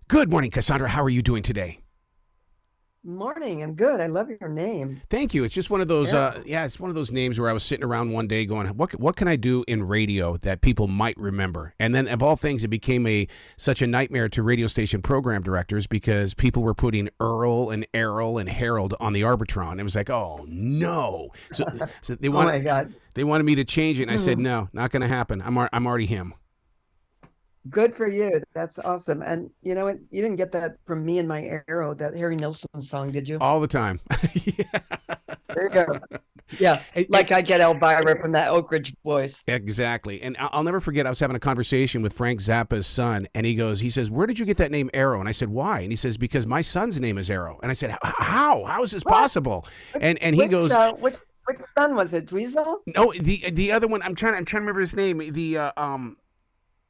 Good morning, Cassandra. How are you doing today? Morning. I'm good. I love your name, Thank you. It's just one of those, Arrow. it's one of those names where I was sitting around one day going, what can I do in radio that people might remember? And then, of all things, it became such a nightmare to radio station program directors because people were putting Earl and Errol and Harold on the Arbitron. It was like, oh no! So Oh my God. they wanted me to change it, and I said, Hmm. no, not going to happen. I'm already him Good for you. That's awesome. And you know what? You didn't get that from me and my Arrow, that Harry Nilsson song, did you? all the time. There you go. Yeah. And Like I get Elvira from that Oak Ridge voice. exactly. And I'll never forget, I was having a conversation with Frank Zappa's son, and he says, where did you get that name Arrow? And I said, why? And he says, because my son's name is Arrow. And I said, how? How is this What? possible? Which And he which goes, which son was it? Dweezil? no, the other one, I'm trying to remember his name.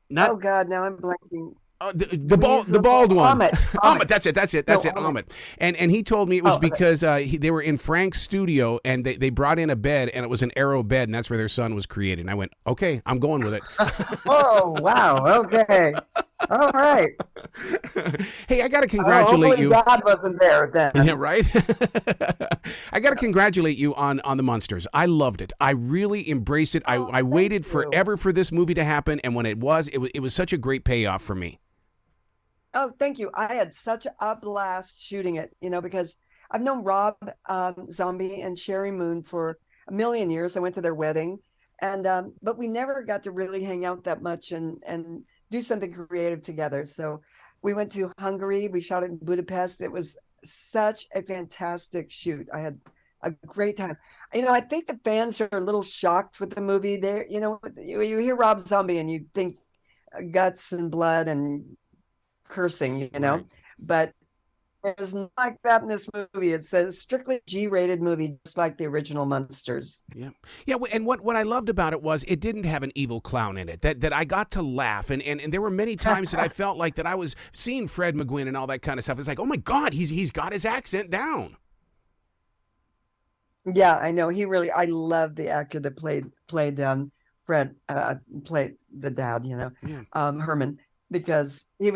Not Oh God, now I'm blanking. the Dweezil. bald one. Ahmet. Ahmet, Ahmet. that's No, it, Ahmet. Ahmet. And he told me it was Oh, okay. because they were in Frank's studio and they brought in a bed and it was an Arrow bed and that's where their son was created. And I went, okay, I'm going with it. Oh, wow. Okay. All right. Hey, I got to Oh, congratulate hopefully you. God wasn't there Yeah, then. right. I got to congratulate you on the Munsters. I loved it. I really embraced it. Oh, I thank waited you. forever for this movie to happen, and when it was such a great payoff for me. Oh, thank you. I had such a blast shooting it, because I've known Rob Zombie and Sherry Moon for a million years. I went to their wedding, and but we never got to really hang out that much and do something creative together. So we went to Hungary. We shot it in Budapest. It was such a fantastic shoot. I had a great time. I think the fans are a little shocked with the movie. You hear Rob Zombie and you think guts and blood and cursing, Right. but there's not like that in this movie. It's a strictly G-rated movie, just like the original Monsters. Yeah. Yeah. And what I loved about it was it didn't have an evil clown in it. That I got to laugh, and there were many times that I felt like that I was seeing Fred McGuinn and all that kind of stuff. It's like, oh my God, he's got his accent down. Yeah, I know. I love the actor that played Fred, played the dad, Yeah. Herman, because he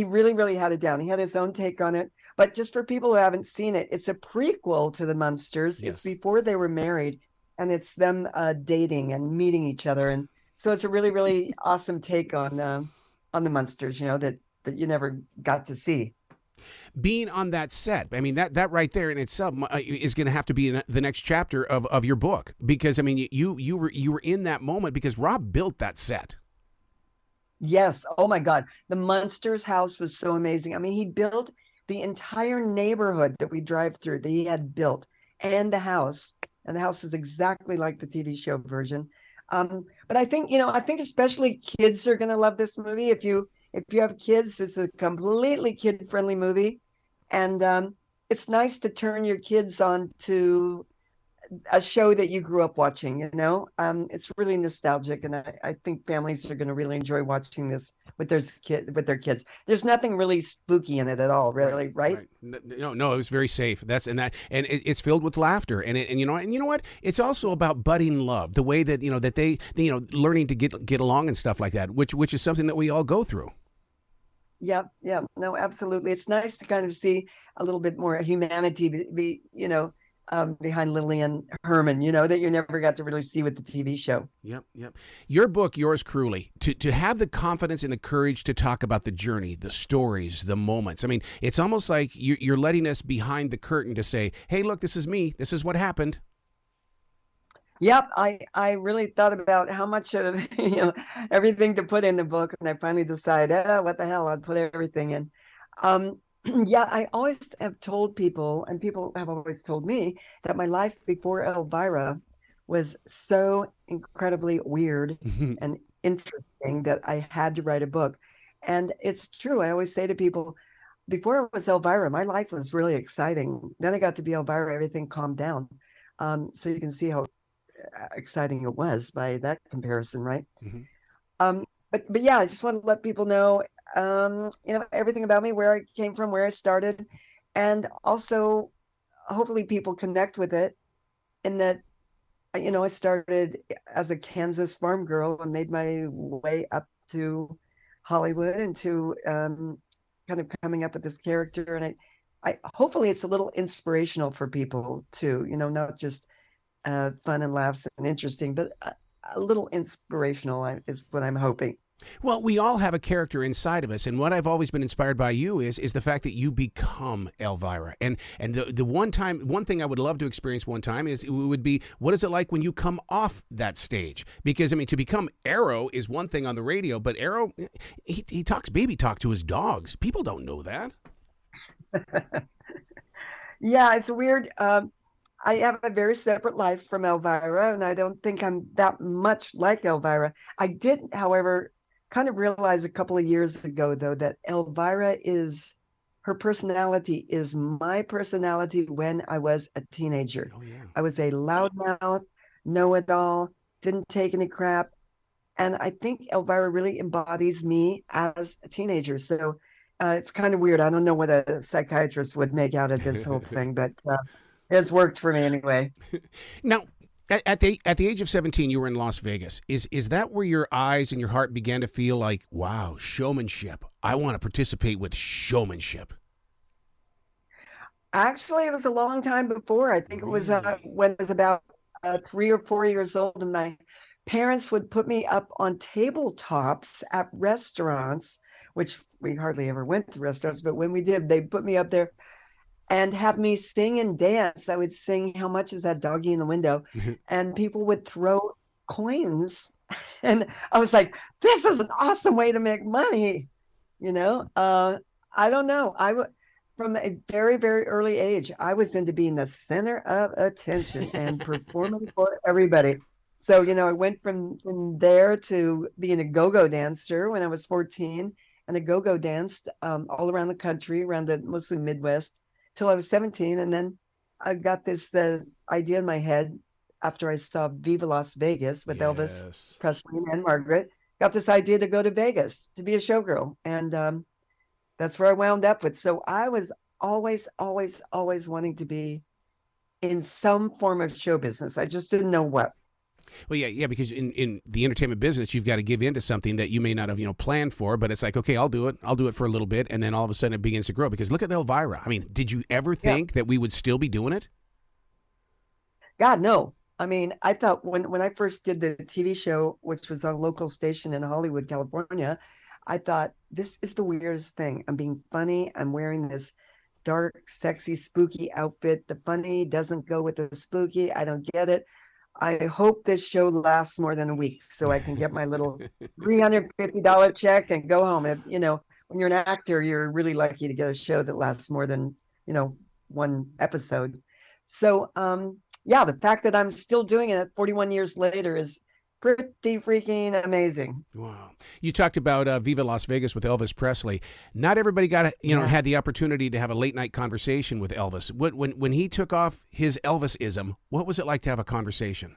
really, really had it down. He had his own take on it. But just for people who haven't seen it, it's a prequel to the Munsters. It's Yes. before they were married, and it's them dating and meeting each other. And so it's a really, really awesome take on the Munsters, that you never got to see. Being on that set, I mean that right there in itself is going to have to be in the next chapter of your book because I mean you were in that moment because Rob built that set. Yes. Oh my God. The Munsters house was so amazing. I mean, he built the entire neighborhood that we drive through that he had built and the house. And the house is exactly like the TV show version. But I think especially kids are going to love this movie. If you have kids, this is a completely kid-friendly movie. And it's nice to turn your kids on to a show that you grew up watching, it's really nostalgic, and I think families are going to really enjoy watching this with their kids. There's nothing really spooky in it at all, Right, really, right? right. No, it was very safe. It's filled with laughter, and you know what? It's also about budding love, the way that that they learning to get along and stuff like that, which is something that we all go through. Yeah, yeah, no, absolutely. It's nice to kind of see a little bit more humanity behind Lily and Herman, that you never got to really see with the TV show. Yep, yep. Your book, Yours Cruelly, to have the confidence and the courage to talk about the journey, the stories, the moments. I mean, it's almost like you're letting us behind the curtain to say, hey, look, this is me. This is what happened. Yep, I really thought about how much of everything to put in the book, and I finally decided, what the hell, I'd put everything in. Um, yeah, I always have told people, and people have always told me that my life before Elvira was so incredibly weird and interesting that I had to write a book. And it's true. I always say to people, before it was Elvira, my life was really exciting. Then I got to be Elvira, everything calmed down. So you can see how exciting it was by that comparison, right? Mhm. But yeah, I just want to let people know, everything about me, where I came from, where I started, and also hopefully people connect with it in that, I started as a Kansas farm girl and made my way up to Hollywood and to kind of coming up with this character, and I hopefully it's a little inspirational for people too. Not just fun and laughs and interesting, but a little inspirational is what I'm hoping. Well, we all have a character inside of us, and what I've always been inspired by you is the fact that you become Elvira. And the one thing I would love to experience one time would be, what is it like when you come off that stage? Because I mean, to become Arrow is one thing on the radio, but Arrow, he talks baby talk to his dogs. People don't know that. Yeah, it's weird. I have a very separate life from Elvira, and I don't think I'm that much like Elvira. I did, however, kind of realize a couple of years ago, though, that her personality is my personality when I was a teenager. Oh yeah. I was a loudmouth, know-it-all, didn't take any crap. And I think Elvira really embodies me as a teenager. So it's kind of weird. I don't know what a psychiatrist would make out of this whole thing, but it's worked for me anyway. Now, at the age of 17, you were in Las Vegas. Is that where your eyes and your heart began to feel like, wow, showmanship? I want to participate with showmanship. Actually, it was a long time before. I think it was when I was about 3 or 4 years old, and my parents would put me up on tabletops at restaurants, which we hardly ever went to restaurants, but when we did, they put me up there and have me sing and dance. I would sing "How Much Is That Doggy in the Window?" and people would throw coins. And I was like, this is an awesome way to make money. I don't know. From a very, very early age, I was into being the center of attention and performing for everybody. So, I went from there to being a go-go dancer when I was 14, and a go-go danced all around the country, around the mostly Midwest, till I was 17. And then I got this idea in my head after I saw Viva Las Vegas with Elvis Presley and Margaret. Got this idea to go to Vegas to be a showgirl. And that's where I wound up with. So I was always, always, always wanting to be in some form of show business. I just didn't know what. Well, yeah, because in the entertainment business, you've got to give in to something that you may not have, planned for, but it's like, okay, I'll do it. I'll do it for a little bit, and then all of a sudden it begins to grow. Because look at Elvira. I mean, did you ever think that we would still be doing it? God, no. I mean, I thought when I first did the TV show, which was on a local station in Hollywood, California, I thought, this is the weirdest thing. I'm being funny. I'm wearing this dark, sexy, spooky outfit. The funny doesn't go with the spooky. I don't get it. I hope this show lasts more than a week so I can get my little $350 check and go home. When you're an actor, you're really lucky to get a show that lasts more than, one episode. So, the fact that I'm still doing it 41 years later is pretty freaking amazing. Wow. You talked about Viva Las Vegas with Elvis Presley. Not everybody got, had the opportunity to have a late night conversation with Elvis. When he took off his Elvis-ism, what was it like to have a conversation?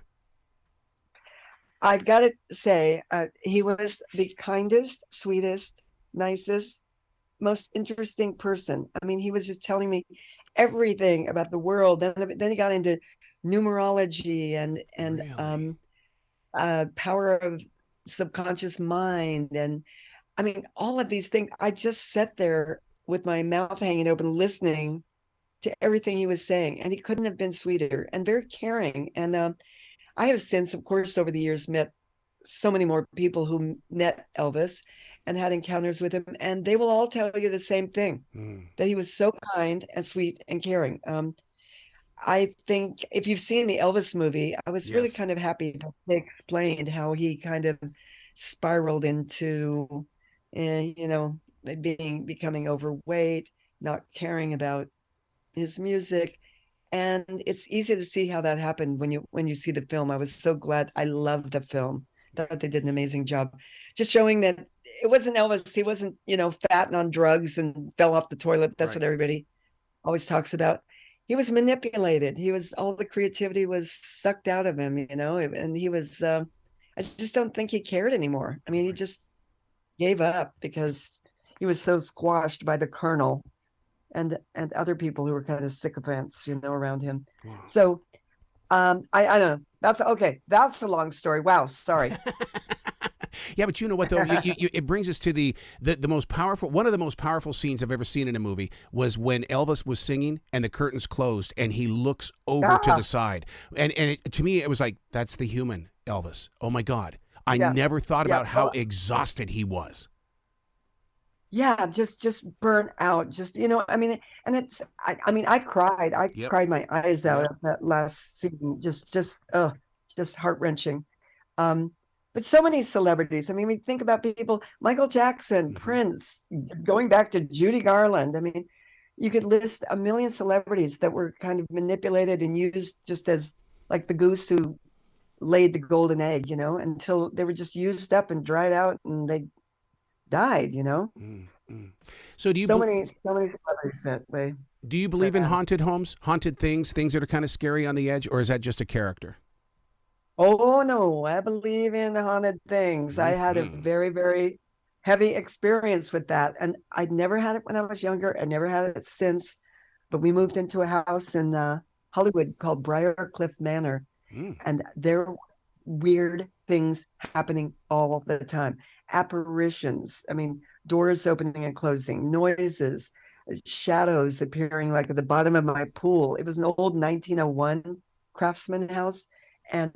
I've got to say, he was the kindest, sweetest, nicest, most interesting person. I mean, he was just telling me everything about the world. And then he got into numerology and Really? Power of subconscious mind, and I mean all of these things. I just sat there with my mouth hanging open listening to everything he was saying, and he couldn't have been sweeter and very caring. And I have since, of course, over the years met so many more people who met Elvis and had encounters with him, and they will all tell you the same thing, that he was so kind and sweet and caring. I think if you've seen the Elvis movie, I was really kind of happy that they explained how he kind of spiraled into, becoming overweight, not caring about his music. And it's easy to see how that happened when you see the film. I was so glad. I loved the film. Thought they did an amazing job, just showing that it wasn't Elvis. He wasn't, fat and on drugs and fell off the toilet. That's what everybody always talks about. He was manipulated. All the creativity was sucked out of him, and he was, I just don't think he cared anymore. I mean, he just gave up because he was so squashed by the Colonel and other people who were kind of sycophants, around him. Wow. So, I don't know. That's okay. That's the long story. Wow. Sorry. Yeah, but you know what though? It brings us to the most powerful, one of the most powerful scenes I've ever seen in a movie was when Elvis was singing and the curtains closed and he looks over to Yeah, the side. To me, it was like, that's the human Elvis. Oh my God. I yeah, never thought yeah. about how exhausted he was. Yeah, just burnt out. Just, I mean, and I mean, I cried. I Yep. cried my eyes out Yep. at that last scene. Just heart-wrenching. Um, but so many celebrities. I mean, we think about people, Michael Jackson, Hmm. Prince, going back to Judy Garland. I mean, you could list a million celebrities that were kind of manipulated and used just as like the goose who laid the golden egg, until they were just used up and dried out and they died. Mm, mm. So So many celebrities that way. do you believe in Sad. haunted homes, haunted things that are kind of scary on the edge, or is that just a character? Oh no, I believe in haunted things. I had a Hmm. very, very heavy experience with that. And I'd never had it when I was younger. I never had it since. But we moved into a house in Hollywood called Briarcliff Manor. Mm. And there were weird things happening all the time. Apparitions. I mean, doors opening and closing, noises, shadows appearing like at the bottom of my pool. It was an old 1901 craftsman house. And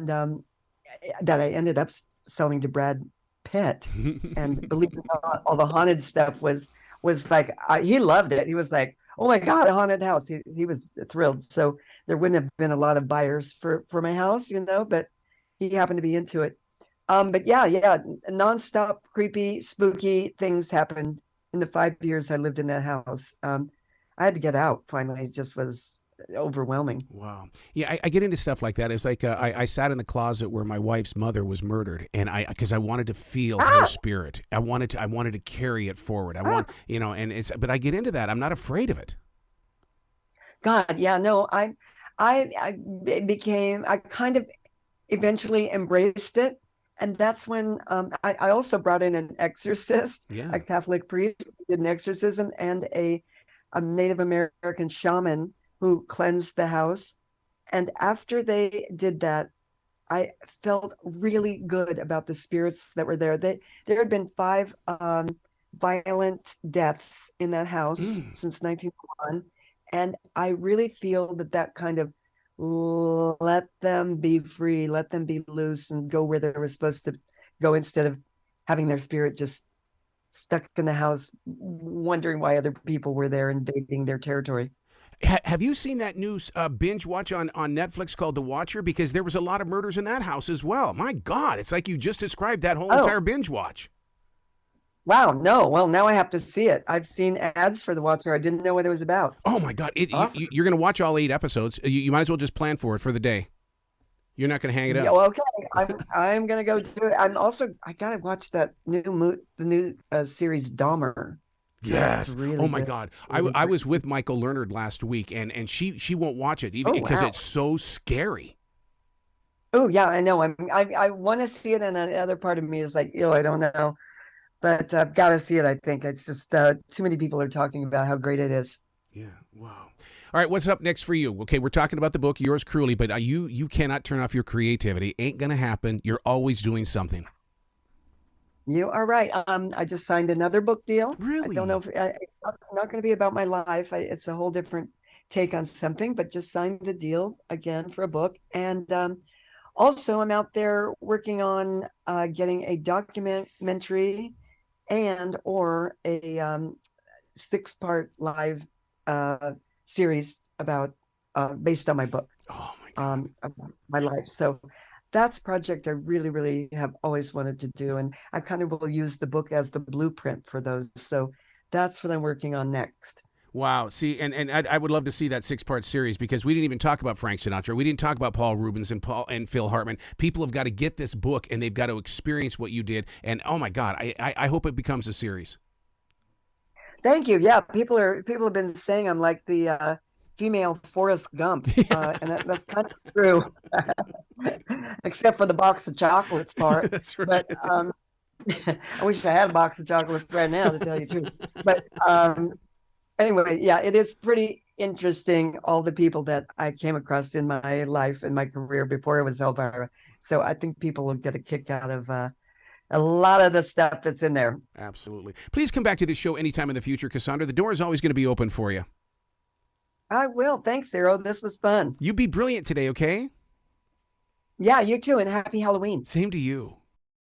that I ended up selling to Brad Pitt. And believe it or not, all the haunted stuff was like he loved it. He was like, "Oh my God, a haunted house!" He was thrilled. So there wouldn't have been a lot of buyers for my house, but he happened to be into it. But yeah, nonstop creepy, spooky things happened in the 5 years I lived in that house. I had to get out finally. It just was overwhelming. Wow. Yeah, I get into stuff like that. It's like I sat in the closet where my wife's mother was murdered, and because I wanted to feel her Ah, spirit. I wanted to carry it forward. I ah. want, and but I get into that. I'm not afraid of it. God, yeah, no, I became, I kind of eventually embraced it. And that's when I also brought in an exorcist, Yeah. a Catholic priest who did an exorcism, and a Native American shaman who cleansed the house. And after they did that, I felt really good about the spirits that were there. There had been five violent deaths in that house Mm. since 1901. And I really feel that kind of let them be free, let them be loose and go where they were supposed to go instead of having their spirit just stuck in the house, wondering why other people were there invading their territory. Have you seen that new binge watch on Netflix called The Watcher? Because there was a lot of murders in that house as well. My God, it's like you just described that whole Oh, entire binge watch. wow. No. Well, now I have to see it. I've seen ads for The Watcher. I didn't know what it was about. Oh my God, Awesome. you're going to watch all 8 episodes. You might as well just plan for it for the day. You're not going to hang it Yeah, up. well, okay. I'm gonna go do it. I gotta watch that the new series Dahmer. That's Yes. Oh really my good. God. Really I great. was with Michael Leonard last week, and she won't watch it even Oh because wow. it's so scary. Oh yeah, I know. I want to see it, and the other part of me is like, I don't know, but I've got to see it. I think it's just too many people are talking about how great it is. Yeah. Wow. All right. What's up next for you? Okay, we're talking about the book Yours Cruelly, but you cannot turn off your creativity. Ain't gonna happen. You're always doing something. You are right. I just signed another book deal. I don't know Really? if it's not going to be about my life. It's a whole different take on something, but just signed the deal again for a book. And also, I'm out there working on getting a documentary and or a 6-part live uh, series about based on my book, Oh my God. about my life. So that's a project I really, really have always wanted to do, and I kind of will use the book as the blueprint for those. So that's what I'm working on next. Wow. See, and I would love to see that 6-part series because we didn't even talk about Frank Sinatra. We didn't talk about Paul Rubens and Paul and Phil Hartman. People have got to get this book and they've got to experience what you did. And oh my God, I hope it becomes a series. Thank you. Yeah, people have been saying I'm like the female Forrest Gump, and that's kind of true, except for the box of chocolates part. That's But right. I wish I had a box of chocolates right now, to tell you the truth. But anyway, yeah, it is pretty interesting, all the people that I came across in my life and my career before it was Elvira. So I think people will get a kick out of a lot of the stuff that's in there. Absolutely. Please come back to this show anytime in the future, Cassandra. The door is always going to be open for you. I will. Thanks, Zero. This was fun. You be brilliant today, okay? Yeah, you too, and happy Halloween. Same to you.